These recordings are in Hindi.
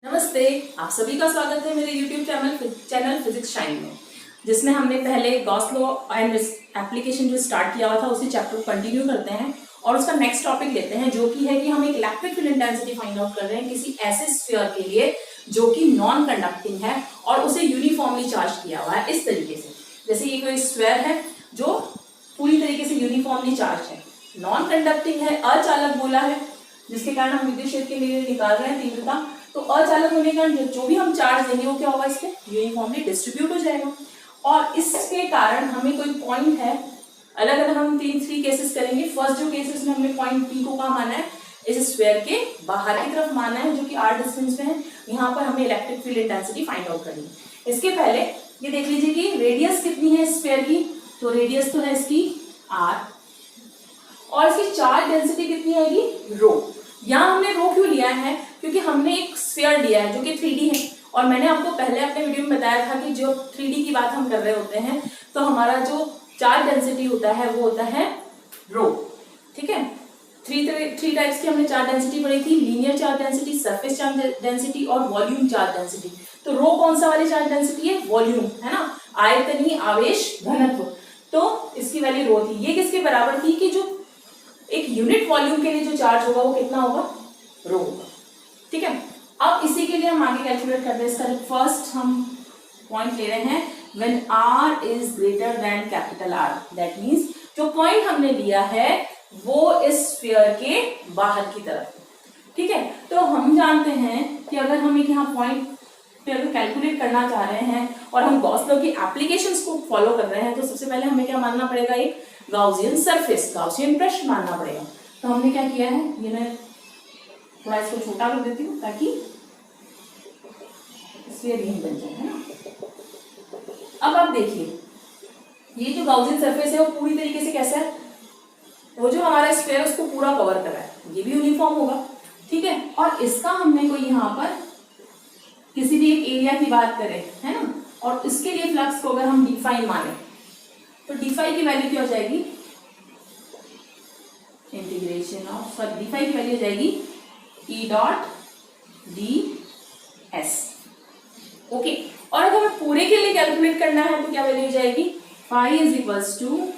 नमस्ते, आप सभी का स्वागत है मेरे YouTube चैनल फिजिक्स शाइन में, जिसमें हमने पहले गॉस लॉ एंड एप्लीकेशन जो स्टार्ट किया हुआ था उसी चैप्टर को कंटिन्यू करते हैं और उसका नेक्स्ट टॉपिक लेते हैं, जो कि है कि हम एक electric field intensity find out कर रहे हैं किसी ऐसे स्फीयर के लिए जो कि नॉन कंडक्टिंग है और उसे यूनिफॉर्मली चार्ज किया हुआ है। इस तरीके से, जैसे ये कोई स्फीयर है जो पूरी तरीके से यूनिफॉर्मली चार्ज है, नॉन कंडक्टिंग है, अचालक बोला है, जिसके कारण हम विद्युत क्षेत्र के लिए निकाल रहे हैं तीव्रता। तो अचालक होने के कारण जो भी हम चार्ज देंगे वो क्या होगा, इस पे यूनिफॉर्मली डिस्ट्रीब्यूट हो जाएगा। और इसके कारण हमें कोई पॉइंट है, अलग अलग हम थ्री केसेस करेंगे। फर्स्ट जो केसेस में हमने पॉइंट पी को कहाँ माना है, इस स्फीयर के बाहर की तरफ माना है, जो कि r डिस्टेंस पे है। यहाँ पर हमें electric field intensity find out करनी है। इसके पहले ये देख लीजिए कि रेडियस कितनी है स्फीयर की, तो रेडियस तो है इसकी r और इसकी चार्ज डेंसिटी कितनी आएगी, रो। यहाँ हमने रो क्यों लिया है, क्योंकि हमने एक स्फीयर लिया है जो कि 3D है और मैंने आपको पहले अपने वीडियो में बताया था कि जो 3D की बात हम कर रहे होते हैं तो हमारा जो चार्ज डेंसिटी होता है वो होता है रो। ठीक है, थ्री टाइप्स की हमने चार्ज डेंसिटी पढ़ी थी, linear charge density, surface charge density और वॉल्यूम चार्ज डेंसिटी। तो रो कौन सा वाली चार्ज डेंसिटी है, वॉल्यूम है ना, आयतनीय आवेश घनत्व। तो इसकी वैल्यू रो थी। ये किसके बराबर थी कि जो एक यूनिट वॉल्यूम के लिए जो चार्ज होगा वो कितना होगा, रो होगा। ठीक है, अब इसी के लिए हम आगे कैलकुलेट करते हैं। इसका फर्स्ट हम पॉइंट ले रहे हैं when r is greater than capital R, that means जो पॉइंट हमने लिया है वो इस स्फीयर के बाहर की तरफ। ठीक है, तो हम जानते हैं कि अगर हम एक यहाँ पॉइंट पे अगर कैलकुलेट करना चाह रहे हैं और हम गॉस लॉ की एप्लीकेशंस को फॉलो कर रहे हैं तो सबसे पहले हमें क्या मानना पड़ेगा, एक गाउसियन सरफेस, गाउसियन पृष्ठ मानना पड़ेगा। तो हमने क्या किया है, ये मैं थोड़ा इसको छोटा कर देती हूँ ताकि स्फीयर यही बन जाए, है ना। अब आप देखिए, ये जो गाउसियन सरफेस है वो पूरी तरीके से कैसा है, वो जो हमारा स्फीयर है उसको पूरा कवर कर रहा है, ये भी यूनिफॉर्म होगा। ठीक है, और इसका हमने कोई यहाँ पर किसी भी एक एरिया की बात करें, है ना, और इसके लिए फ्लक्स को अगर हम d5 माने तो d5 की वैल्यू क्या हो जाएगी, इंटीग्रेशन ऑफ d5 की वैल्यू हो जाएगी E डॉट ds। ओके, और अगर हमें पूरे के लिए कैलकुलेट करना है तो क्या वैल्यू हो जाएगी, phi is equals to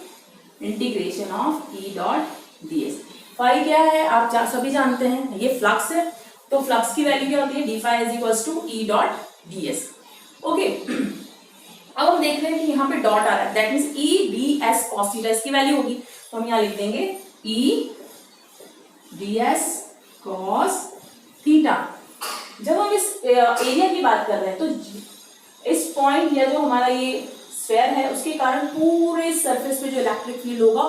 integration of E dot ds। Phi क्या है आप सभी जानते हैं, ये फ्लक्स है, तो फ्लक्स की वैल्यू क्या होती है, d5 is equals to E dot ds। Okay, अब हम देख रहे हैं कि यहाँ पे डॉट आ रहा है, that means E ds cos theta इसकी वैल्यू होगी। तो हम यहाँ लिख देंगे E ds cos थीटा। जब हम इस एरिया की बात कर रहे हैं तो इस पॉइंट या जो हमारा ये स्फीयर है उसके कारण पूरे सरफेस पे जो इलेक्ट्रिक फील्ड होगा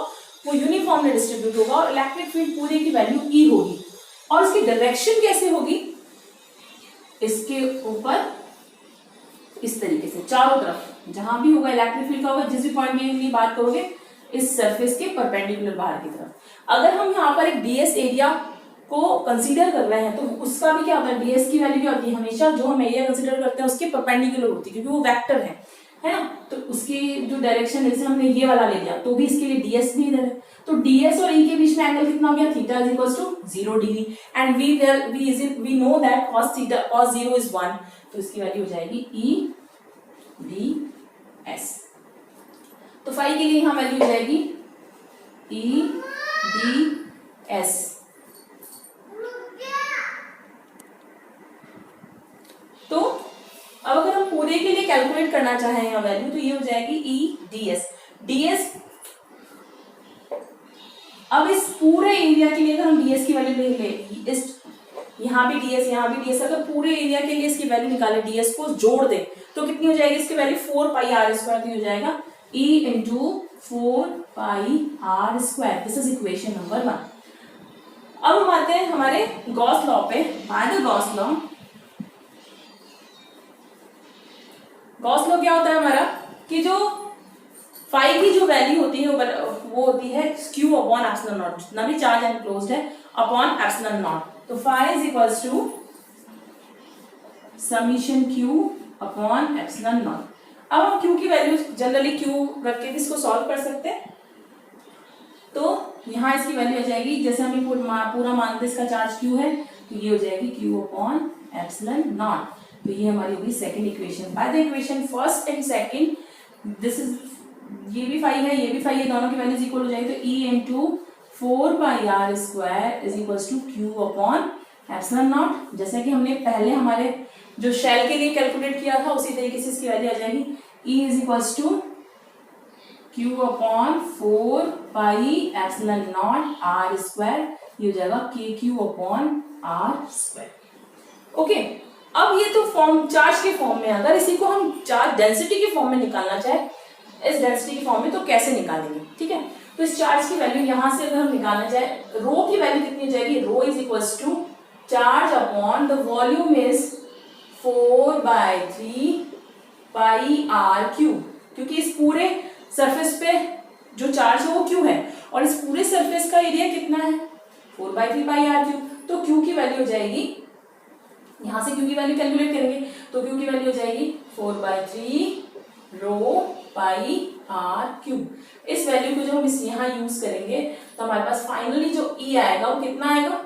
वो यूनिफॉर्मली डिस्ट्रीब्यूट होगा और इलेक्ट्रिक फील्ड पूरे की वैल्यू E होगी। और इसकी डायरेक्शन कैसे होगी, इसके ऊपर इस तरीके से चारों तरफ जहां भी होगा इलेक्ट्रिक फील्ड का होगा, जिस भी पॉइंट की बात करोगे इस सरफेस के परपेंडिकुलर बाहर की तरफ। अगर हम यहाँ पर एक ds एरिया को कंसीडर कर रहे हैं तो उसका भी क्या होता है, ds की वैल्यू क्या होती है, हमेशा जो हम एरिया कंसीडर करते हैं उसके परपेंडिकुलर होती है, क्योंकि वो वेक्टर है ना। तो उसकी जो डायरेक्शन, जैसे हमने ये वाला ले लिया तो भी इसके लिए ds भी इधर है, तो ds और E के बीच में एंगल कितना हो गया, theta is equals to 0 degree and we know that cos 0 is 1, तो इसकी वैल्यू हो जाएगी E ds। तो फाई के लिए यहाँ वैल्यू हो जाएगी E ds। तो अब अगर हम पूरे के लिए कैलकुलेट करना चाहें यहाँ वैल्यू तो ये हो जाएगी E ds। अब इस पूरे एरिया के लिए अगर हम ds की वैल्यू ले लें, इस यहाँ भी ds यहाँ भी ds, अगर पूरे एरिया के लिए इसकी वैल्यू निकाले, ds को जोड़ दें तो कितनी हो जाएगी इसकी वैल्यू 4 पाई r स्क्वायर, तो हो जाएगा E into 4 pi r square. This is equation number 1। अब हम आते हैं हमारे गॉस लॉ पे। बाय द गॉस लॉ क्या होता है हमारा, कि जो फाई की जो वैल्यू होती है वो होती है क्यू अपॉन एप्सिलॉन नॉट, जितना भी चार्ज एनक्लोज्ड है अपॉन एप्सिलॉन नॉट। तो phi is equals to summation Q upon epsilon naught. अब हम क्यू की वैल्यू जनरली क्यू रख के इसको सॉल्व कर सकते हैं, तो यहाँ इसकी वैल्यू हो जाएगी, जैसे हमें पूरा मानते इसका चार्ज क्यू है तो ये हो जाएगी क्यू अपॉन एप्सिलॉन नॉट। तो ये हमारी होगी second equation. Bye the equation first and second, this is, ये भी फाई है, ये भी फाई है, दोनों की वैल्यूज इक्वल हो जाएगी। तो E into 4πr² is equal to Q upon epsilon naught. जैसे कि हमने पहले हमारे जो शेल के लिए कैलकुलेट किया था उसी तरीके से इसकी वैल्यू आ जाएगी। E is equal to Q upon 4π epsilon naught r², ये हो जाएगा के क्यू अपॉन r²। ओके, अब ये तो फॉर्म चार्ज के फॉर्म में, अगर इसी को हम चार्ज डेंसिटी के फॉर्म में निकालना चाहे, इस डेंसिटी के फॉर्म में, तो कैसे निकालेंगे? ठीक है, तो इस चार्ज की वैल्यू यहां से अगर हम निकालना चाहे, रो की वैल्यू कितनी हो जाएगी? Rho is equals to charge upon the volume is 4/3 πr³, क्योंकि इस पूरे सरफेस पे जो चार्ज है वो क्यू है और इस पूरे सरफेस का एरिया कितना है? 4/3 πr³। तो क्यू की वैल्यू हो जाएगी, यहां से क्यू की वैल्यू कैलकुलेट करेंगे, तो क्यू की वैल्यू हो जाएगी 4/3 ρ/r³। इस वैल्यू को जो हम इस यहाँ यूज करेंगे तो हमारे पास फाइनली जो ई आएगा वो कितना आएगा?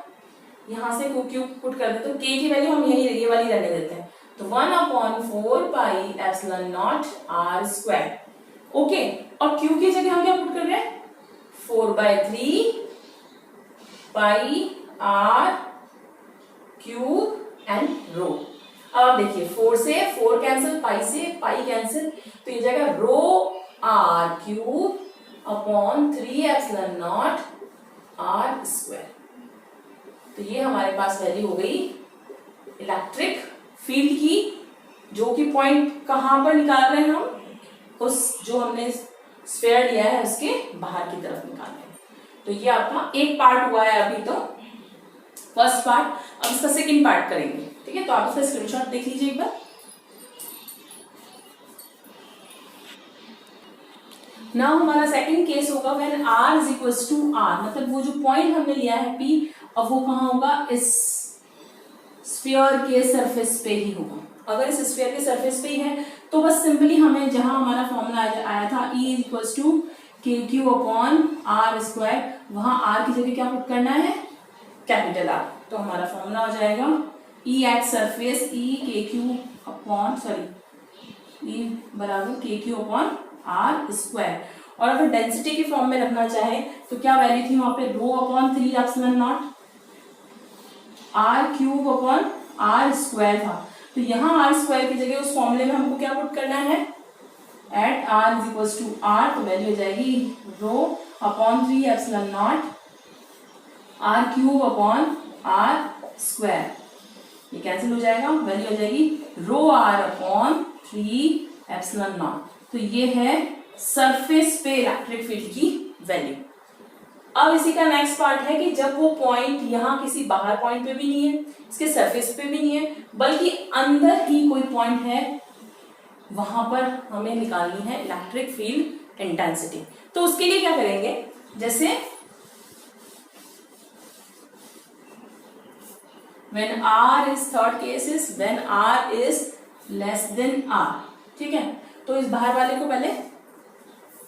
यहां से क्यू पुट कर देते, तो के की वैल्यू हम यही ये वाली रहने देते हैं, तो 1/4πε0 r²। ओके, और क्यू की जगह हम क्या पुट कर रहे हैं? 4/3 πr³ एंड रो। अब आप देखिए, 4 से 4 कैंसिल, पाई से पाई कैंसिल, तो ये जाएगा ρr³ अपॉन 3ε0 r²। तो ये हमारे पास वैल्यू हो गई इलेक्ट्रिक फील्ड की, जो कि पॉइंट कहां पर निकाल रहे हैं हम? उस जो हमने स्फीयर लिया है उसके बाहर की तरफ निकाल रहे हैं। तो ये आपका एक पार्ट हुआ है अभी, तो फर्स्ट पार्ट। अब इसका सेकंड पार्ट करेंगे, ठीक है? तो आप इसका स्क्रीनशॉट देख लीजिए एक बार। नाउ हमारा सेकंड केस होगा when r is equals to r, मतलब वो जो पॉइंट हमने लिया है P, अब वो कहाँ होगा? इस स्फीयर के सरफेस पे ही होगा। अगर इस स्फीयर के सरफेस पे ही है तो बस सिंपली हमें जहां हमारा फॉर्मूला आया था E इज इक्वल्स टू के क्यू अपॉन r², वहां r की जगह क्या पुट करना है? Capital R। तो हमारा फॉर्मूला हो जाएगा E एट सरफेस E के क्यू अपॉन E बराबर के क्यू अपॉन r²। और अगर डेंसिटी के फॉर्म में रखना चाहे तो क्या वैल्यू थी वहां पे? ρ/3ε0 r³ अपॉन r² था, तो यहाँ r² की जगह उस फॉर्मूले में हमको क्या पुट करना है? At r is equals to r, तो वैल्यू हो जाएगी ρ/3ε0 r³ अपॉन r²। ये कैंसिल हो जाएगा, वैल्यू हो जाएगी ρr अपॉन 3ε0। तो ये है सरफेस पे इलेक्ट्रिक फील्ड की वैल्यू। अब इसी का नेक्स्ट पार्ट है कि जब वो पॉइंट यहाँ किसी बाहर पॉइंट पे भी नहीं है, इसके सरफेस पे भी नहीं है, बल्कि अंदर ही कोई पॉइंट है, वहां पर हमें निकालनी है इलेक्ट्रिक फील्ड इंटेंसिटी। तो उसके लिए क्या करेंगे? जैसे when r is, third case is when r is less than r, ठीक है? तो इस बाहर वाले को पहले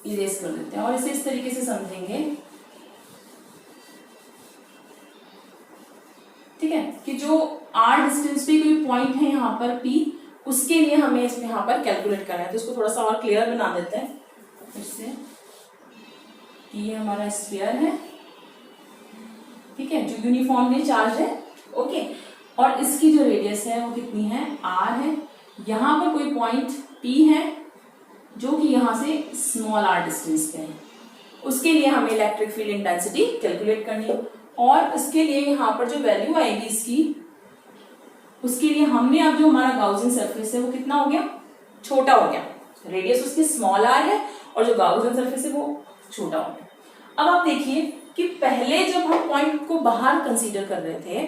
इरेज कर देते हैं और इसे इस तरीके से समझेंगे, ठीक है, कि जो r डिस्टेंस पे कोई पॉइंट है यहाँ पर P, उसके लिए हमें इसमें यहाँ पर कैलकुलेट करना है। तो इसको थोड़ा सा और क्लियर बना देते हैं फिर से, कि ये हमारा स्फीयर है, ठीक है, जो यूनिफॉर्मली चार्ज है। ओके, और इसकी जो रेडियस है वो कितनी है? r है। यहाँ पर कोई पॉइंट P है जो कि यहाँ से स्मॉल r डिस्टेंस पे है, उसके लिए हमें इलेक्ट्रिक फील्ड इंटेंसिटी कैलकुलेट करनी है। और इसके लिए यहाँ पर जो वैल्यू आएगी इसकी, उसके लिए हमने अब जो हमारा गाउसियन सरफेस है वो कितना हो गया? छोटा हो गया। रेडियस उसकी स्मॉल r है और जो गाउसियन सरफेस है वो छोटा हो गया। अब आप देखिए कि पहले जब हम पॉइंट को बाहर कंसीडर कर रहे थे,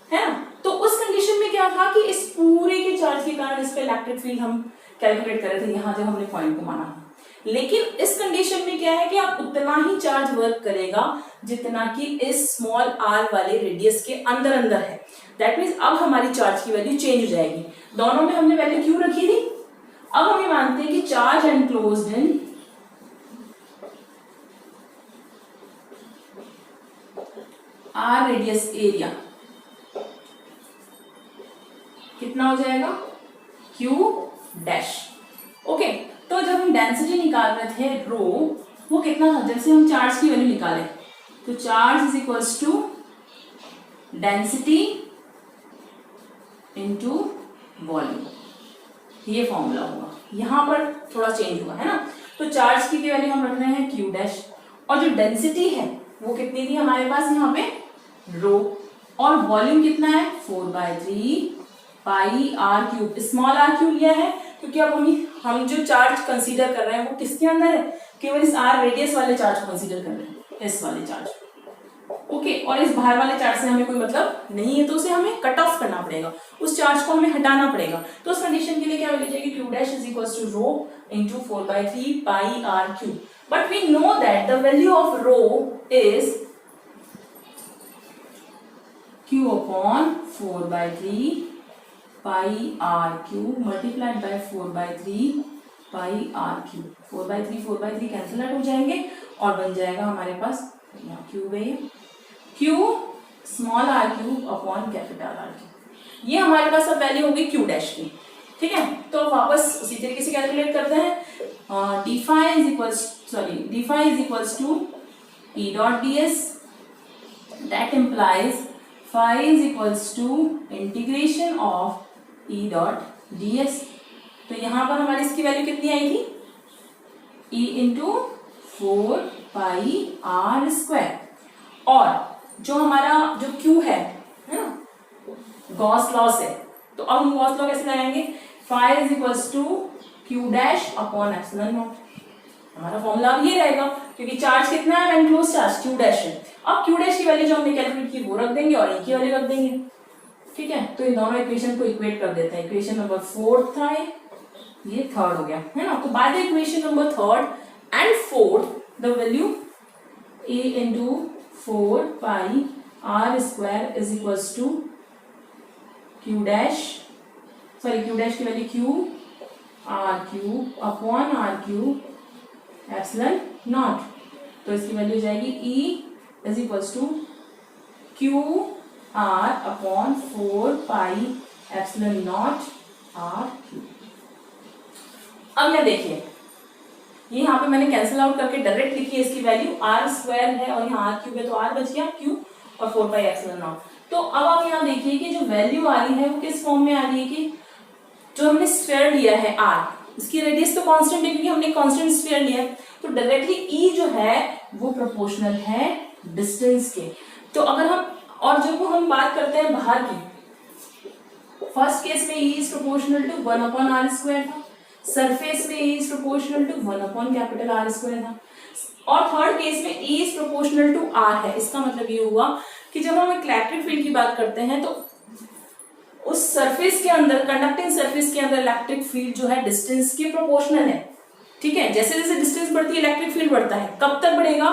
है ना, तो उस कंडीशन में क्या था कि इस पूरे के चार्ज के कारण इसका इलेक्ट्रिक फील्ड हम कैलकुलेट कर रहे थे यहाँ जब हमने पॉइंट को माना। लेकिन इस कंडीशन में क्या है कि आप उतना ही चार्ज वर्क करेगा जितना कि इस स्मॉल r वाले रेडियस के अंदर अंदर है। दैट मीन्स अब हमारी चार्ज की वैल्यू चेंज हो जाएगी। दोनों में हमने वैल्यू क्यों रखी थी? अब हम ये मानते हैं कि चार्ज एनक्लोज्ड इन r रेडियस एरिया कितना हो जाएगा Q डैश। ओके, तो जब हम डेंसिटी निकाल रहे थे रो, वो कितना था, जैसे हम चार्ज की वैल्यू निकाले तो charge is equals to density into volume, ये फॉर्मूला होगा। यहाँ पर थोड़ा चेंज हुआ है ना, तो चार्ज की वैल्यू हम रख रहे हैं Q डैश, और जो डेंसिटी है वो कितनी थी हमारे पास यहाँ पे रो, और वॉल्यूम कितना है 4/3 pi R cube. Small R cube लिया है क्योंकि अब हम जो चार्ज कंसीडर कर रहे हैं वो किसके अंदर है, केवल इस आर रेडियस वाले चार्ज को कंसीडर कर रहे हैं, इस वाले चार्ज। ओके, और इस बाहर वाले चार्ज से हमें कोई मतलब नहीं है, तो उसे हमें कट ऑफ करना पड़ेगा, उस चार्ज को हमें हटाना पड़ेगा। तो उस कंडीशन के लिए क्या मिल जाएगी, Q dash is equals to rho into 4/3 pi R cube. But we know that the value of rho is Q upon 4/3 pi R cube multiplied by 4/3 pi R cube. 4/3 cancel out हो जाएंगे और बन जाएगा हमारे पास यहाँ क्यूब है, Q small R cube upon capital R cube. ये हमारे पास अब वैल्यू होगी Q डैश की। ठीक है, तो वापस उसी तरीके से कैलकुलेट करते हैं। D phi is equals to E dot ds, that implies phi is equals to integration of E dot ds। तो यहाँ पर हमारी इसकी वैल्यू कितनी आई थी, E into 4 pi R square, और जो हमारा जो Q है ना, गॉस लॉ से, तो अब हम गॉस लॉ कैसे लगाएंगे, phi is equals to Q dash upon epsilon not. हमारा फॉर्मूला अब ये रहेगा क्योंकि चार्ज कितना है, एनक्लोज चार्ज Q डैश है। अब Q डैश की वैल्यू जो हमने कैलकुलेट की वो रख देंगे और E की वैल्यू रख देंगे। ठीक है, तो इन दोनों इक्वेशन को इक्वेट कर देते हैं। इक्वेशन नंबर 4 था ये 3rd हो गया है ना। तो by the equation number 3rd and 4th the value A into 4 pi R square is equals to Q dash की value Q R cube upon R cube epsilon naught. तो इसकी वैल्यू जाएगी E is equals to Q R upon 4 pi epsilon naught R cube. अब यहाँ देखिए, ये यहाँ पे मैंने कैंसिल आउट करके डायरेक्ट लिखी है इसकी वैल्यू, आर स्क्वायर है और यहाँ आर क्यूब है, तो आर बच गया Q और 4 पाई एप्सिलॉन नॉट। तो अब आप यहाँ देखिए कि जो वैल्यू आ रही है वो किस फॉर्म में आ रही है, कि जो हमने स्फीयर लिया है R, इसकी रेडियस तो कांस्टेंट है क्योंकि हमने कांस्टेंट स्फीयर लिया है, तो डायरेक्टली E जो है वो प्रोपोर्शनल है डिस्टेंस के। तो अगर हम, और जब हम बात करते हैं बाहर की, फर्स्ट केस में E is proportional to 1 upon R square था, सरफेस में E is proportional to 1 upon capital R square था, और थर्ड केस में E is proportional to R है। इसका मतलब ये हुआ कि जब हम इलेक्ट्रिक फील्ड की बात करते हैं तो उस सरफेस के अंदर, कंडक्टिंग सरफेस के अंदर इलेक्ट्रिक फील्ड जो है डिस्टेंस के प्रोपोर्शनल है। ठीक है, जैसे जैसे डिस्टेंस बढ़ती है इलेक्ट्रिक फील्ड बढ़ता है, कब तक बढ़ेगा,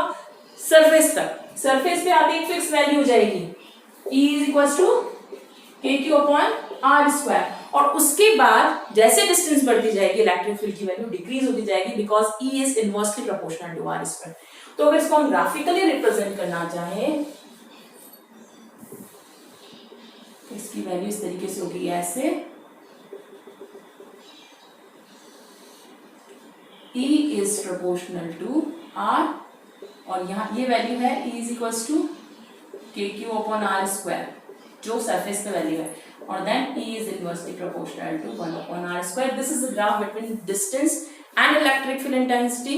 सरफेस तक। सरफेस पे आती एक फिक्स वैल्यू हो जाएगी E is equals to KQ upon R square, और उसके बाद जैसे डिस्टेंस बढ़ती जाएगी इलेक्ट्रिक फील्ड की वैल्यू डिक्रीज होती जाएगी, because E is inversely proportional to R square. तो अगर इसको हम ग्राफिकली रिप्रेजेंट करना चाहें, इसकी वैल्यू इस तरीके से होगी ऐसे, E is proportional to R, और यहाँ ये वैल्यू है E is equals to KQ upon R square, जो सरफेस पे वैल्यू है, और then E is inversely proportional to 1 upon R square. This is the graph between distance and electric field intensity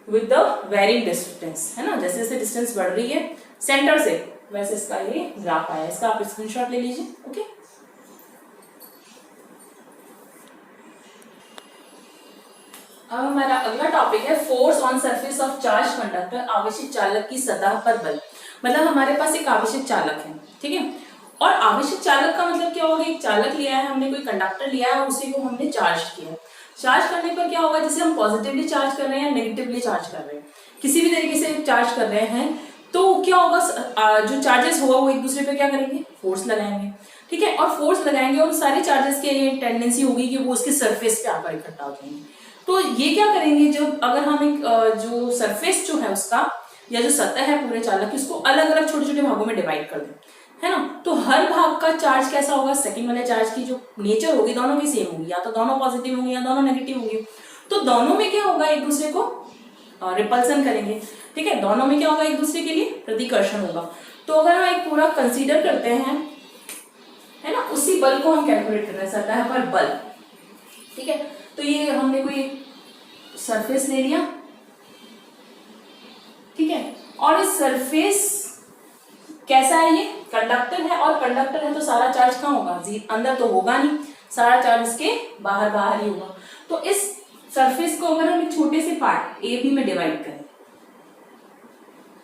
with the varying distance, है ना। जैसे जैसे डिस्टेंस बढ़ रही है सेंटर से, वैसे इसका ये ग्राफ आया है। इसका आप स्क्रीनशॉट ले लीजिए। ओके, अब हमारा अगला टॉपिक है force on surface of charge conductor, आवेशित चालक की सतह पर बल। मतलब हमारे पास एक आवेशित चालक है, ठीक है, और आवेशित चालक का मतलब क्या होगा, एक चालक लिया है हमने, कोई कंडक्टर लिया है और उसी को हमने चार्ज किया। चार्ज करने पर क्या होगा, जैसे हम पॉजिटिवली चार्ज कर रहे हैं या नेगेटिवली चार्ज कर रहे हैं, किसी भी तरीके से चार्ज कर रहे हैं, तो क्या होगा, जो चार्जेस होगा वो एक दूसरे पे क्या करेंगे, फोर्स लगाएंगे। ठीक है, और फोर्स लगाएंगे और सारे चार्जेस की ये टेंडेंसी होगी कि वो उसके सरफेस पे आकर इकट्ठा हो जाएंगे। तो ये क्या करेंगे, जब अगर हम एक जो सरफेस जो है उसका, या जो सतह है पूरे चालक की, उसको अलग अलग छोटे छोटे भागों में डिवाइड कर दें, है ना। तो हर भाग का चार्ज कैसा होगा, सेकंड वाले चार्ज की जो नेचर होगी दोनों की सेम होगी, या तो दोनों पॉजिटिव होंगे या दोनों नेगेटिव होंगे। तो दोनों में क्या होगा, एक दूसरे को रिपल्सन करेंगे, ठीक है। दोनों में क्या होगा, एक दूसरे के लिए प्रतिकर्षण होगा। तो अगर हम एक पूरा कंसीडर करते हैं, है ना, उसी बल को हम कैलकुलेट कर रहे हैं, सतह पर बल, ठीक है। तो ये हमने कोई सरफेस ले लिया, ठीक है, और इस सरफेस कैसा है, ये कंडक्टर है, और कंडक्टर है तो सारा चार्ज कहाँ होगा, अंदर तो होगा नहीं, सारा चार्ज इसके बाहर बाहर ही होगा। तो इस सरफेस को अगर हम एक छोटे से पार्ट ए बी में डिवाइड करें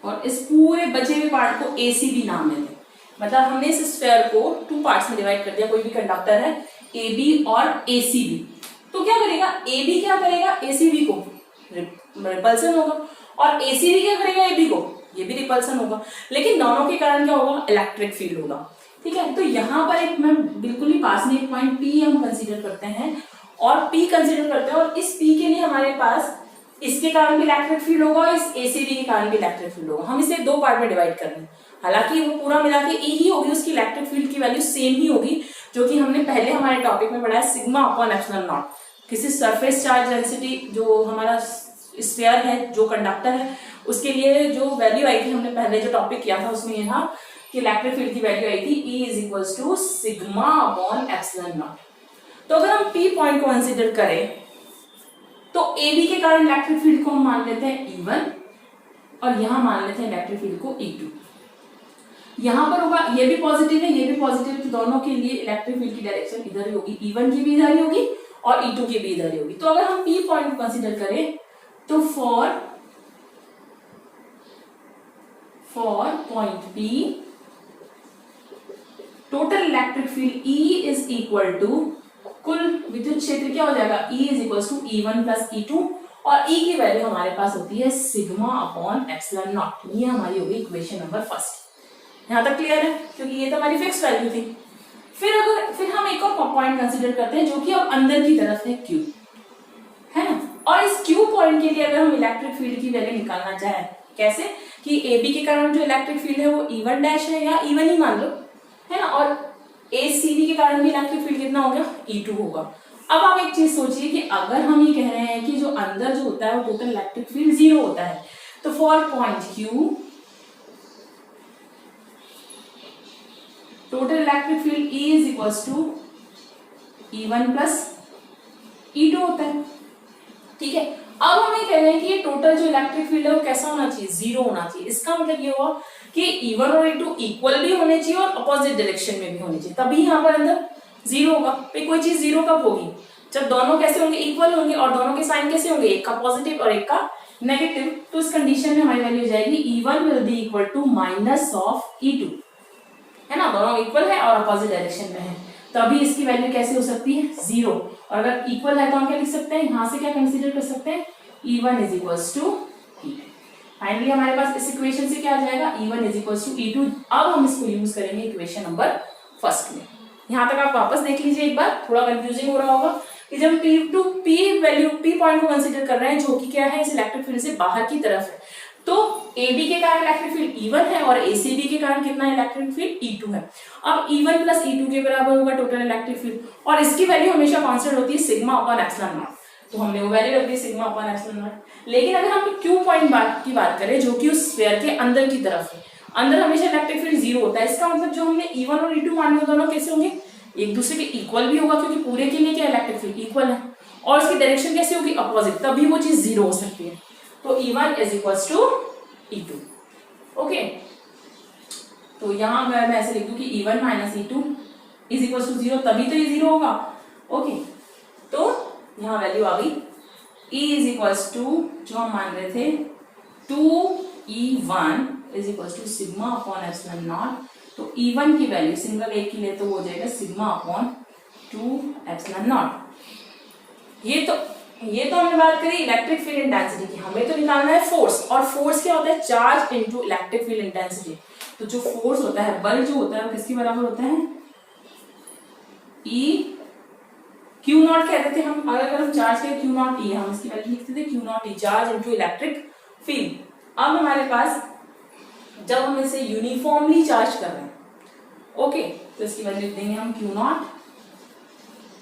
और इस पूरे बचे हुए पार्ट को ए सी बी नाम देते, मतलब हमने इस स्फीयर को 2 पार्ट्स में डिवाइड कर दिया, कोई भी कंडक्टर है ए बी और ए सी बी। तो क्या करेगा, ए बी क्या करेगा, ए सी बी को रिपल्सन होगा, और ए सी बी क्या करेगा, ए बी को, ये भी रिपल्सन होगा। लेकिन दोनों के कारण क्या होगा, इलेक्ट्रिक फील्ड होगा, ठीक है। तो यहाँ पर एक मैं बिल्कुल ही पास में एक पॉइंट पी हम कंसीडर करते हैं, और पी कंसीडर करते हैं, और इस पी के लिए हमारे पास इसके कारण भी इलेक्ट्रिक फील्ड होगा और इस एसीबी के कारण भी इलेक्ट्रिक फील्ड होगा। हम इसे 2 पार्ट में डिवाइड कर रहे हैं, हालांकि वो पूरा मिला के ए ही होगी, उसकी इलेक्ट्रिक फील्ड की वैल्यू सेम ही होगी, जो कि हमने पहले हमारे टॉपिक में पढ़ा है, सिग्मा अपॉन एप्सिलॉन नॉट। किसी सरफेस चार्ज डेंसिटी जो हमारा स्फीयर है, जो कंडक्टर है, उसके लिए जो वैल्यू आई थी, हमने पहले जो टॉपिक किया था उसमें यह था कि इलेक्ट्रिक फील्ड की वैल्यू आई थी E is equals to sigma upon epsilon naught. तो अगर हम P पॉइंट को कंसीडर करें तो AB के कारण इलेक्ट्रिक फील्ड को हम मान लेते हैं E1, और यहां मान लेते हैं इलेक्ट्रिक फील्ड को E2। यहां पर होगा, ये भी पॉजिटिव है, ये भी पॉजिटिव, तो दोनों के लिए इलेक्ट्रिक फील्ड की डायरेक्शन इधर ही होगी, E1 की भी इधर ही होगी और E2 की भी इधर ही होगी। तो अगर हम P पॉइंट को कंसीडर करें तो for point P total electric field E is equal to कुल विद्युत क्षेत्र क्या हो जाएगा, E is equal to E1 plus E2, और E की वैल्यू हमारे पास होती है सिग्मा अपॉन एप्सिलॉन नॉट। ये हमारी होगी इक्वेशन नंबर फर्स्ट। यहां तक क्लियर है, क्योंकि ये तो हमारी फिक्स वैल्यू थी। फिर हम एक और पॉइंट कंसीडर करते हैं जो कि अब अंदर की तरफ है Q, है ना। और इस Q पॉइंट के लिए अगर हम इलेक्ट्रिक फील्ड की वैल्यू निकालना चाहें, कैसे कि AB के कारण जो इलेक्ट्रिक फील्ड है वो E1 डैश है, या E1 ही मान लो, है ना, और ACB के कारण भी इलेक्ट्रिक फील्ड कितना हो गया, E2 होगा। अब आप एक चीज सोचिए कि अगर हम ये कह रहे हैं कि जो अंदर जो होता है वो टोटल इलेक्ट्रिक फील्ड 0 होता है, तो for point Q total electric field E is equals to E1 plus E2 होता है, ठीक है। अब हम ये कह रहे हैं कि ये टोटल जो इलेक्ट्रिक फील्ड है वो कैसा होना चाहिए, 0 होना चाहिए। इसका मतलब ये हुआ कि E1 और E2 इक्वल भी होने चाहिए और अपोजिट डायरेक्शन में भी होने चाहिए, तभी यहाँ पर अंदर 0 होगा। फिर कोई चीज 0 कब होगी, जब दोनों कैसे होंगे, इक्वल होंगे, और दोनों के साइन कैसे होंगे, एक का पॉजिटिव और एक का नेगेटिव। तो इस कंडीशन में हमारी वैल्यू हो जाएगी E1 will be equal to minus of E2, है ना, दोनों इक्वल है और अपोजिट डायरेक्शन में है, तभी इसकी वैल्यू कैसे हो सकती है, 0। और अगर इक्वल है तो हम क्या लिख सकते हैं, यहां से क्या कंसीडर कर सकते हैं, E1 is equals to E2। Finally हमारे पास इस इक्वेशन से क्या आ जाएगा, E1 is equals to E2। अब हम इसको यूज करेंगे इक्वेशन नंबर फर्स्ट में। यहाँ तक आप वापस देख लीजिए एक बार, थोड़ा कंफ्यूजिंग हो रहा होगा कि जब P वैल्यू P पॉइंट को कंसीडर कर रहे हैं जो कि क्या है, इस इलेक्ट्रिक फील्ड से बाहर की तरफ है, तो AB के कारण इलेक्ट्रिक फील्ड E1 है और ACB के कारण कितना इलेक्ट्रिक फील्ड E2 है। अब E1 प्लस E2 के बराबर होगा टोटल इलेक्ट्रिक फील्ड, और इसकी वैल्यू हमेशा कांस्टेंट होती है सिग्मा अपॉन एप्सिलॉन नॉट, तो हमने वो वैल्यू रख दी सिग्मा अपॉन एप्सिलॉन नॉट। लेकिन अगर हम Q पॉइंट की बात करें जो कि उस स्फीयर के अंदर की तरफ है, अंदर हमेशा इलेक्ट्रिक फील्ड 0 होता है। इसका मतलब जो हमने E1 और E2 माने वो दोनों कैसे होंगे, एक दूसरे के इक्वल भी होगा, क्योंकि पूरे के लिए क्या इलेक्ट्रिक फील्ड इक्वल है, और उसकी डायरेक्शन कैसे होगी, अपोजिट, तभी वो चीज 0 हो सकती है। तो E1 is equals to E2, okay. तो यहां अगर मैं ऐसे लिख दूं कि E1 minus E2 is equals to 0, तभी तो ये 0 होगा, ओके। तो यहां वैल्यू आ गई E इज इक्वल्स टू, जो हम मान रहे थे, 2E1 is equals to sigma upon epsilon naught. तो E1 की वैल्यू सिंगल एक की लिए तो वो हो जाएगा सिग्मा अपॉन 2 एप्सिलॉन नॉट। ये तो हमने बात करी इलेक्ट्रिक फील्ड इंटेंसिटी की, हमें तो निकालना है फोर्स, और फोर्स क्या होता है, charge into electric field intensity. तो जो फोर्स होता है, बल जो होता है, वो किसके बराबर होता है, E Q नॉट कहते थे हम, अगर हम चार्ज के Q नॉट E, हम इसकी वैल्यू लिखते थे Q not E, charge into electric field. अब हमारे पास जब हम इसे यूनिफॉर्मली चार्ज कर रहे हैं, ओके, तो इसकी वैल्यू लिख देंगे हम क्यू नॉट,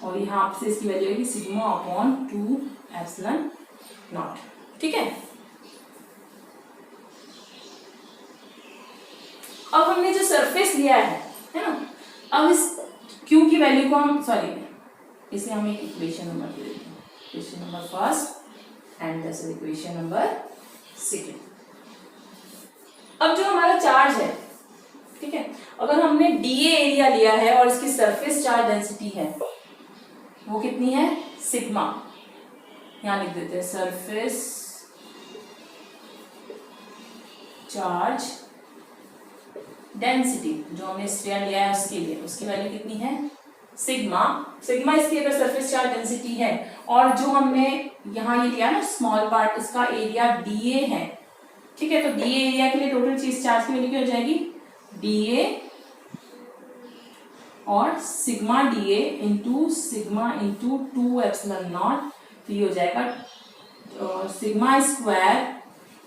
और यहाँ से इसकी वैल्यू आएगी सिग्मा अपॉन 2 एप्सिलॉन नॉट। ठीक है, अब हमने जो सरफेस लिया है ना, अब इस क्यू की वैल्यू को हम, सॉरी इसे हम एक इक्वेशन नंबर दे देते हैं, equation number first and this is equation number second. अब जो हमारा चार्ज है, ठीक है, अगर हमने डीए एरिया लिया है और इसकी सरफेस चार्ज डेंसिटी है वो कितनी है, सिग्मा, यहां लिख देते हैं सरफेस चार्ज डेंसिटी, जो हमने स्फीयर लिया है उसके लिए, उसकी वैल्यू कितनी है, सिग्मा। सिग्मा इसकी अगर सरफेस चार्ज डेंसिटी है, और जो हमने यहाँ ये लिया ना स्मॉल पार्ट, इसका एरिया डीए है, ठीक है, तो डीए एरिया के लिए टोटल चीज चार्ज की वैल्यू क्या हो जाएगी, डीए और sigma DA into sigma into 2 epsilon naught, तो ये हो जाएगा sigma square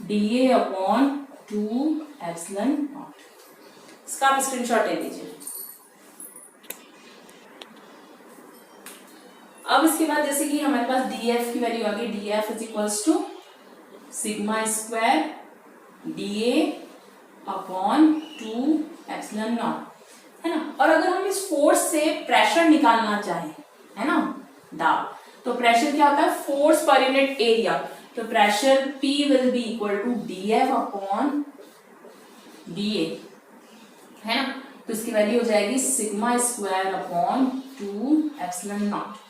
DA upon 2 epsilon not. इसका आप स्क्रीनशॉट ले लीजिए। अब इसके बाद जैसे कि हमारे पास डीएफ की वैल्यू आ गई, DF is equals to sigma square DA upon 2 epsilon naught, है ना। और अगर हम इस फोर्स से प्रेशर निकालना चाहें, है ना, दाब, तो प्रेशर क्या होता है, फोर्स पर यूनिट एरिया, तो pressure P will be equal to dF upon dA, है ना, तो इसकी वैल्यू हो जाएगी sigma square upon 2 epsilon naught.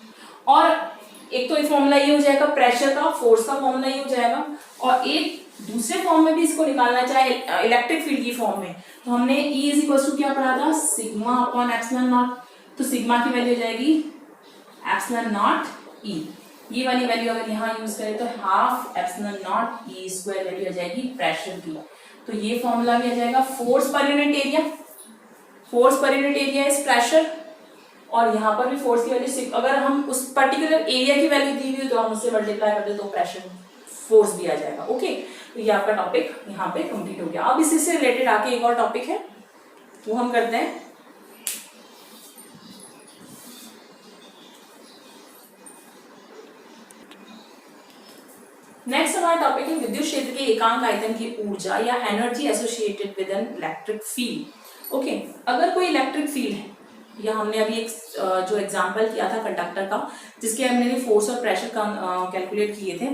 और एक तो ये फॉर्मूला ये हो जाएगा प्रेशर का, फोर्स का फॉर्मूला ये हो जाएगा, और एक दूसरे फॉर्म में भी इसको निकालना चाहे इलेक्ट्रिक फील्ड की फॉर्म में, तो हमने E इज इक्वल टू क्या पढ़ा था, सिग्मा अपॉन एप्सिलॉन नॉट, तो सिग्मा की वैल्यू हो जाएगी एप्सिलॉन नॉट E, ये वाली वैल्यू अगर यहाँ यूज करें तो half epsilon naught E square value आ जाएगी प्रेशर की, तो ये फॉर्मूला भी आ जाएगा force per unit area, force per unit area is pressure, और यहाँ पर भी फोर्स की वैल्यू, अगर हम उस पर्टिकुलर एरिया की वैल्यू दी हुई तो हम उससे मल्टीप्लाई कर दे तो प्रेशर फोर्स भी आ जाएगा। ओके, तो ये आपका टॉपिक यहाँ पे कंप्लीट हो गया। अब इसी से रिलेटेड आके एक और टॉपिक है, वो हम करते हैं नेक्स्ट। हमारा टॉपिक है विद्युत क्षेत्र के एकांक आयतन की ऊर्जा या energy associated with an electric field. Okay, अगर कोई इलेक्ट्रिक फील्ड है, या हमने अभी एक जो एग्जांपल किया था कंडक्टर का, जिसके हमने फोर्स और प्रेशर का कैलकुलेट किए थे,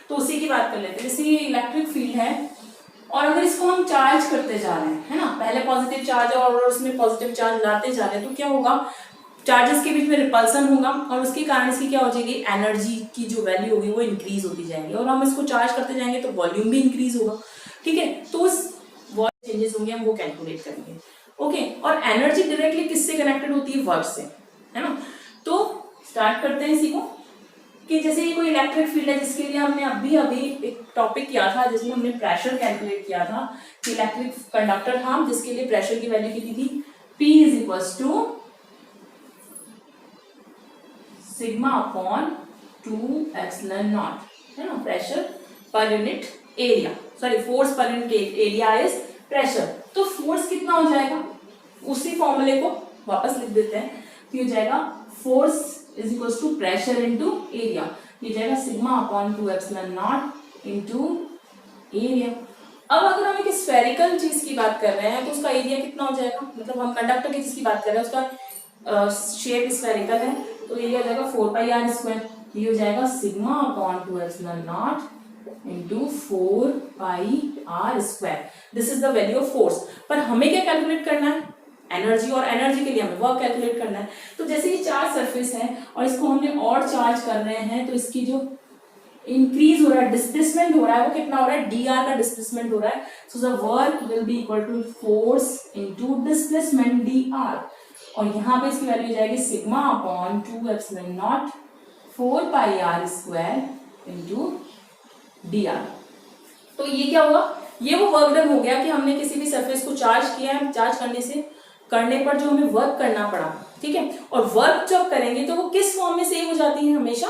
तो उसी की बात कर लेते हैं। जैसे ये इलेक्ट्रिक फील्ड है और अगर इसको हम चार्ज करते जा रहे हैं, है ना, पहले पॉजिटिव चार्ज और उसमें पॉजिटिव चार्ज लाते जा रहे हैं, तो क्या होगा, चार्जेस के बीच में रिपल्सन होगा और उसके कारण इसकी क्या हो जाएगी, एनर्जी की जो वैल्यू होगी वो इंक्रीज होती जाएगी, और हम इसको चार्ज करते जाएंगे तो वॉल्यूम भी इंक्रीज होगा। ठीक है, तो उस वॉल्यूम चेंजेस होंगे हम वो कैलकुलेट करेंगे। ओके, और एनर्जी डायरेक्टली किससे कनेक्टेड होती है, वर्क से, है ना। तो स्टार्ट करते हैं इसी को, कि जैसे ये कोई इलेक्ट्रिक फील्ड है जिसके लिए हमने अभी एक टॉपिक किया था जिसमें हमने प्रेशर कैलकुलेट किया था, कि इलेक्ट्रिक कंडक्टर था जिसके लिए प्रेशर की वैल्यू कितनी थी, P is equals to sigma upon 2 epsilon naught, है ना, pressure per unit area, sorry force per unit area is pressure. तो फोर्स कितना हो जाएगा, उसी फॉर्मूले को वापस लिख देते हैं, तो हो जाएगा force is equal to pressure into area, ये जाएगा sigma upon 2 epsilon naught into area. अब अगर हम एक स्फेरिकल चीज की बात कर रहे हैं तो उसका एरिया कितना हो जाएगा, मतलब हम कंडक्टर की चीज की बात कर रहे हैं, उसका शेप स्फेरिकल है, तो एरिया हो जाएगा 4 पाई आर स्क्वायर, ये हो जाएगा sigma upon 2 epsilon naught into 4 pi R square. This is the value of force. पर हमें क्या कैलकुलेट करना है, एनर्जी, और एनर्जी के लिए हमें वर्क कैलकुलेट करना है। तो जैसे ये चार्ज सरफेस है और इसको हमने और चार्ज कर रहे हैं, तो इसकी जो इंक्रीज हो रहा है, डिस्प्लेसमेंट हो रहा है, वो कितना हो रहा है, dr का डिस्प्लेसमेंट हो रहा है। So the work will be equal to force into displacement dr, और यहाँ पे इसकी वैल्यू हो जाएगी sigma upon 2 epsilon naught 4 pi R square into dr। तो ये क्या हुआ, ये वो वर्क डन हो गया कि हमने किसी भी सरफेस को चार्ज किया है, चार्ज करने पर जो हमें वर्क करना पड़ा, ठीक है। और वर्क जब करेंगे तो वो किस फॉर्म में सेव हो जाती है, हमेशा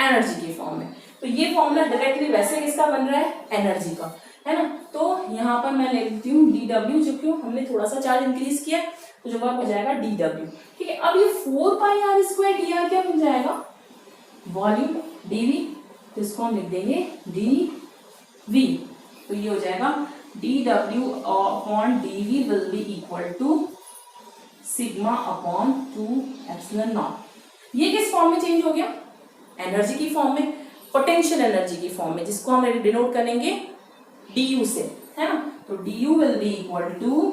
एनर्जी के फॉर्म में। तो ये फॉर्मूला डायरेक्टली वैसे किसका बन रहा है, एनर्जी का, है ना। तो यहाँ पर मैं ले लेती हूँ dw, जो क्यों हमने थोड़ा सा चार्ज इंक्रीज किया, तो जवाब हो जाएगा dw। ठीक है, अब ये 4πr² dr क्या बन जाएगा, वॉल्यूम dv, तो इसको हम लिख देंगे dv। तो ये हो जाएगा dw/dv will be equal to σ/2ε0। ये किस फॉर्म में चेंज हो गया, एनर्जी की फॉर्म में, पोटेंशियल एनर्जी की फॉर्म में, जिसको हम डिनोट करेंगे du से, है ना। तो du will be equal to,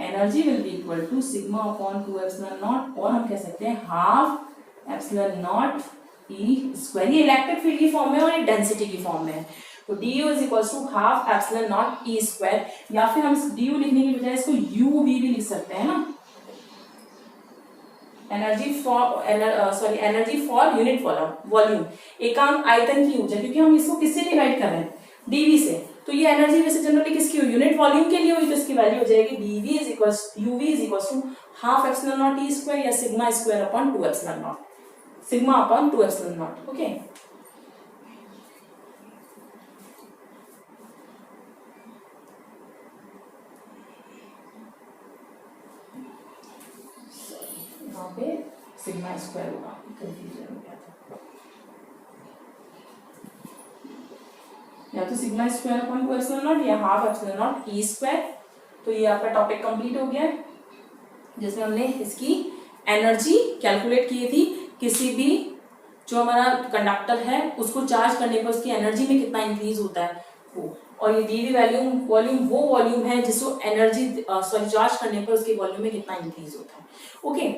energy will be equal to σ/2ε0, और हम कह सकते हैं हाफ ε0 E²। ये इलेक्ट्रिक फील्ड की फॉर्म में और ये डेंसिटी की फॉर्म में है। तो du is equal to half ε0 E², या फिर हम du लिखने की बजाय इसको uv भी लिख सकते हैं ना, एनर्जी फॉर यूनिट वॉल्यूम, एकांक आयतन की ऊर्जा, क्योंकि हम इसको किससे डिवाइड कर रहे हैं, dv से। तो ये एनर्जी वैसे जनरली किसकी हुई, यूनिट वॉल्यूम के लिए हुई, तो इसकी वैल्यू हो जाएगी uv is equal to half ε0 E² या σ²/2ε0, σ/2ε0। ओके, यहाँ पे σ² होगा, कंफ्यूजन हो गया था, या तो σ²/2ε0 या हाफ ε0 E²। तो ये आपका टॉपिक कंप्लीट हो गया है, जिसमें हमने इसकी एनर्जी कैलकुलेट की थी, किसी भी जो हमारा कंडक्टर है उसको चार्ज करने पर उसकी एनर्जी में कितना इंक्रीज होता है वो, और ये dv वॉल्यूम वो वॉल्यूम है जिसको एनर्जी चार्ज करने पर उसके वॉल्यूम में कितना इंक्रीज होता है। ओके,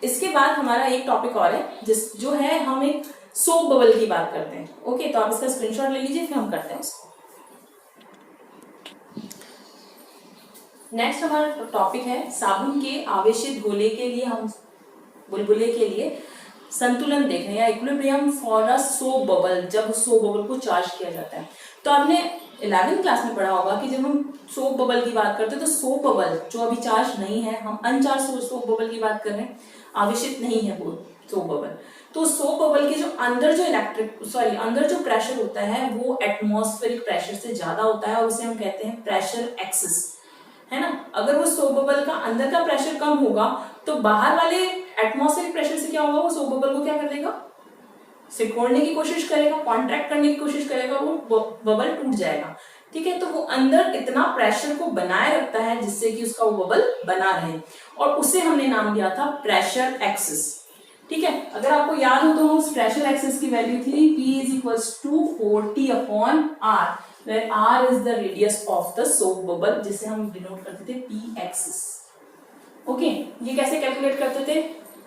इसके बाद हमारा एक टॉपिक और है जो है, हम एक सोप बबल की बात करते हैं। ओके, तो आप इसका स्क्रीनशॉट ले लीजिए, फिर हम करते हैं उसको। नेक्स्ट हमारा टॉपिक है साबुन के आवेशित गोले के लिए, हम बुलबुले के लिए संतुलन देख रहे हैं, या equilibrium for a soap bubble, जब सोप बबल को चार्ज किया जाता है। तो आपने 11वीं क्लास में पढ़ा होगा कि जब हम सोप बबल की बात करते हैं तो सोप बबल जो अभी चार्ज नहीं है, हम अनचार्ज सोप बबल की बात कर रहे हैं, आवेशित नहीं है वो सोप बबल। तो सोप बबल के जो अंदर जो प्रेशर होता है वो एटमॉस्फेरिक प्रेशर से ज्यादा होता है, और उसे हम कहते हैं प्रेशर एक्सेस, है ना। अगर वो सोप बबल का अंदर का प्रेशर कम होगा तो बाहर वाले एटमॉस्फेरिक प्रेशर से क्या होगा, वो सोप बबल को क्या कर देगा, सिकोड़ने की कोशिश करेगा, कॉन्ट्रैक्ट करने की कोशिश करेगा, वो बबल टूट जाएगा। ठीक है, तो वो अंदर इतना प्रेशर को बनाए रखता है जिससे कि उसका वो बबल बना रहे, और उसे हमने नाम दिया था प्रेशर एक्सिस। ठीक है, अगर आपको याद हो तो उस प्रेशर एक्सिस की वैल्यू थी P is equals to 40/R, where R is the radius of the soap bubble, जिसे हम डिनोट करते थे P एक्सिस। ओके, ये कैसे कैलकुलेट करते थे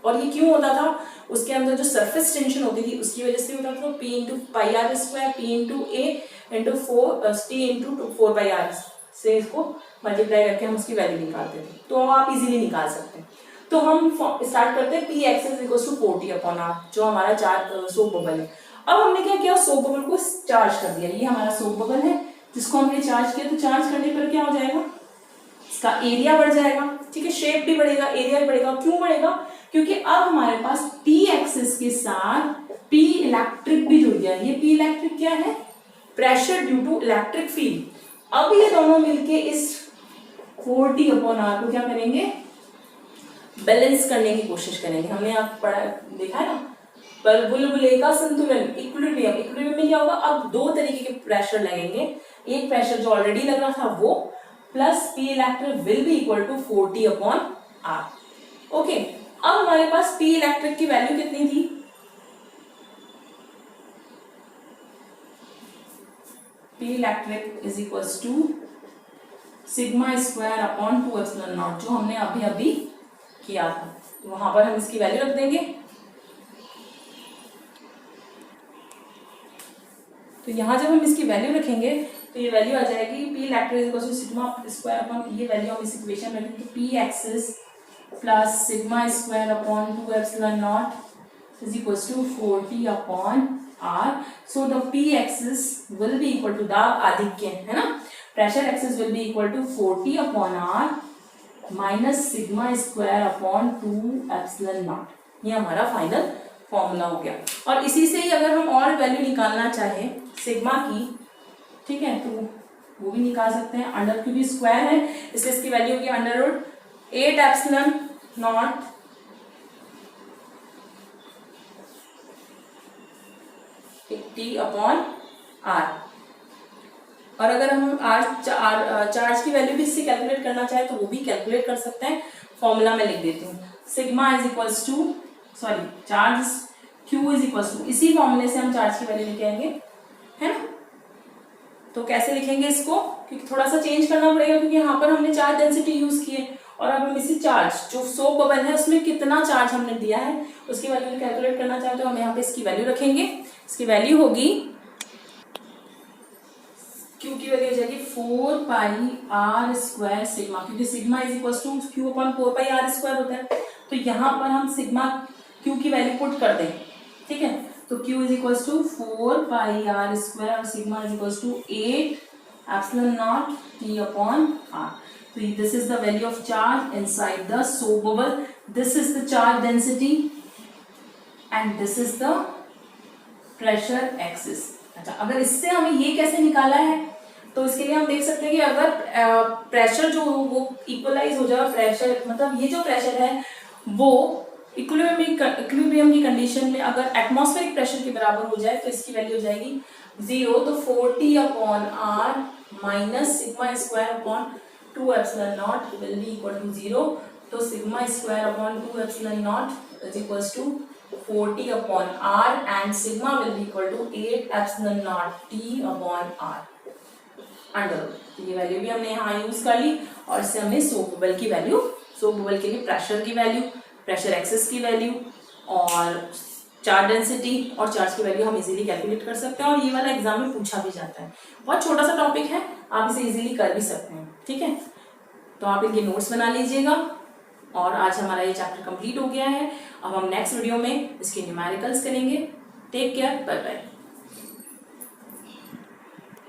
और ये क्यों होता था, उसके अंदर जो सरफेस टेंशन होती थी उसकी वजह से होता था। P into pi R square, P into A into 4T into 4πr से इसको मल्टीप्लाई करके हम उसकी वैल्यू निकालते थे, तो आप इजीली निकाल सकते हैं। तो हम स्टार्ट करते हैं P axis equals to 40/R, जो हमारा सोप बबल है। अब हमने क्या किया, सोप बबल को चार्ज कर दिया, ये हमारा सोप बबल है जिसको हमने चार्ज किया। तो चार्ज करने पर क्या हो जाएगा, इसका एरिया बढ़ जाएगा। ठीक है, शेप भी बढ़ेगा, एरिया भी बढ़ेगा। क्यों बढ़ेगा, क्योंकि अब हमारे पास P एक्सिस के साथ P इलेक्ट्रिक भी जुड़ गया। ये P इलेक्ट्रिक क्या है, pressure due to electric field. अब ये दोनों मिलके इस 40/R को क्या करेंगे, बैलेंस करने की कोशिश करेंगे। हमने आप पढ़ा देखा है ना, पर बुलबुले का संतुलन, इक्विलिब्रियम में क्या होगा, अब दो तरीके के प्रेशर लगेंगे। एक प्रेशर जो ऑलरेडी लग रहा था वो, plus P electric will be equal to 40/R। Okay, अब हमारे पास P इलेक्ट्रिक की वैल्यू कितनी थी, P electric is equals to σ²/2ε0, जो हमने अभी अभी किया था। तो वहां पर हम इसकी वैल्यू रख देंगे। तो यहां जब हम इसकी वैल्यू रखेंगे तो ये वैल्यू आ जाएगी P इलेक्ट्रिक इक्वल टू σ², ये वैल्यू हम इस इक्वेशन में रखेंगे, P excess plus σ²/2ε0 is equals to 40/R. So the P axis will be equal to दाब आधिक्य, है ना, pressure excess will be equal to 40/R minus σ²/2ε0। ये हमारा फाइनल फॉर्मूला हो गया। और इसी से ही अगर हम और वैल्यू निकालना चाहें सिग्मा की, ठीक है, तो वो भी निकाल सकते हैं। अंडर, क्योंकि स्क्वायर है इसलिए इसकी वैल्यू होगी under root 8 epsilon naught T upon R. और अगर हम चार्ज की वैल्यू भी इससे कैलकुलेट करना चाहे तो वो भी कैलकुलेट कर सकते हैं। फॉर्मूला में लिख देती हूँ, sigma is equals to charge Q is equals to, इसी फॉर्मूले से हम चार्ज की वैल्यू लेके आएंगे, है ना। तो कैसे लिखेंगे इसको, क्योंकि थोड़ा सा चेंज करना पड़ेगा क्योंकि यहाँ पर हमने चार्ज डेंसिटी यूज की है और अब हम इसी चार्ज जो सोप बबल है उसमें कितना चार्ज हमने दिया है उसकी वैल्यू कैलकुलेट करना चाहते हो, हम यहाँ पे इसकी वैल्यू रखेंगे। इसकी वैल्यू होगी, क्यू की वैल्यू हो जाएगी 4 पाई आर स्क्वायर सिग्मा, क्योंकि sigma is equal to Q upon 4 pi R square होता है। तो यहाँ पर हम सिग्मा क्यू की वैल्यू पुट कर दें, ठीक है। तो Q is equal to 4 pi R square और sigma is equal to 8 epsilon naught T upon R. तो this is the value of charge inside the soap bubble, this is the charge density and this is the pressure axis. अच्छा, अगर इससे हमें ये कैसे निकाला है तो इसके लिए हम देख सकते हैं कि अगर प्रेशर जो वो इक्वलाइज हो जाए, प्रेशर मतलब ये जो प्रेशर है वो इक्विलिब्रियम की कंडीशन में अगर एटमॉस्फेरिक प्रेशर के बराबर हो जाए तो इसकी वैल्यू हो जाएगी 0। तो 40 upon R minus sigma square upon 2 epsilon naught will be equal to 0। तो sigma square upon 2 epsilon naught is equal to 40 upon r and sigma will be equal to 8 epsilon naught t upon r under. तो ये वैल्यू भी हमने यहाँ यूज कर ली और इससे हमने सोप बबल की वैल्यू, सोप बबल के लिए प्रेशर की वैल्यू, प्रेशर एक्सेस की वैल्यू और चार्ज डेंसिटी और चार्ज की वैल्यू हम इजीली कैलकुलेट कर सकते हैं। और ये वाला एग्जाम में पूछा भी जाता है, बहुत छोटा सा टॉपिक है, आप इसे इजीली कर भी सकते हैं, ठीक है। तो आप इनके नोट्स बना लीजिएगा। और आज हमारा ये चैप्टर कंप्लीट हो गया है। अब हम नेक्स्ट वीडियो में इसके न्यूमेरिकल्स करेंगे। Take care, bye bye.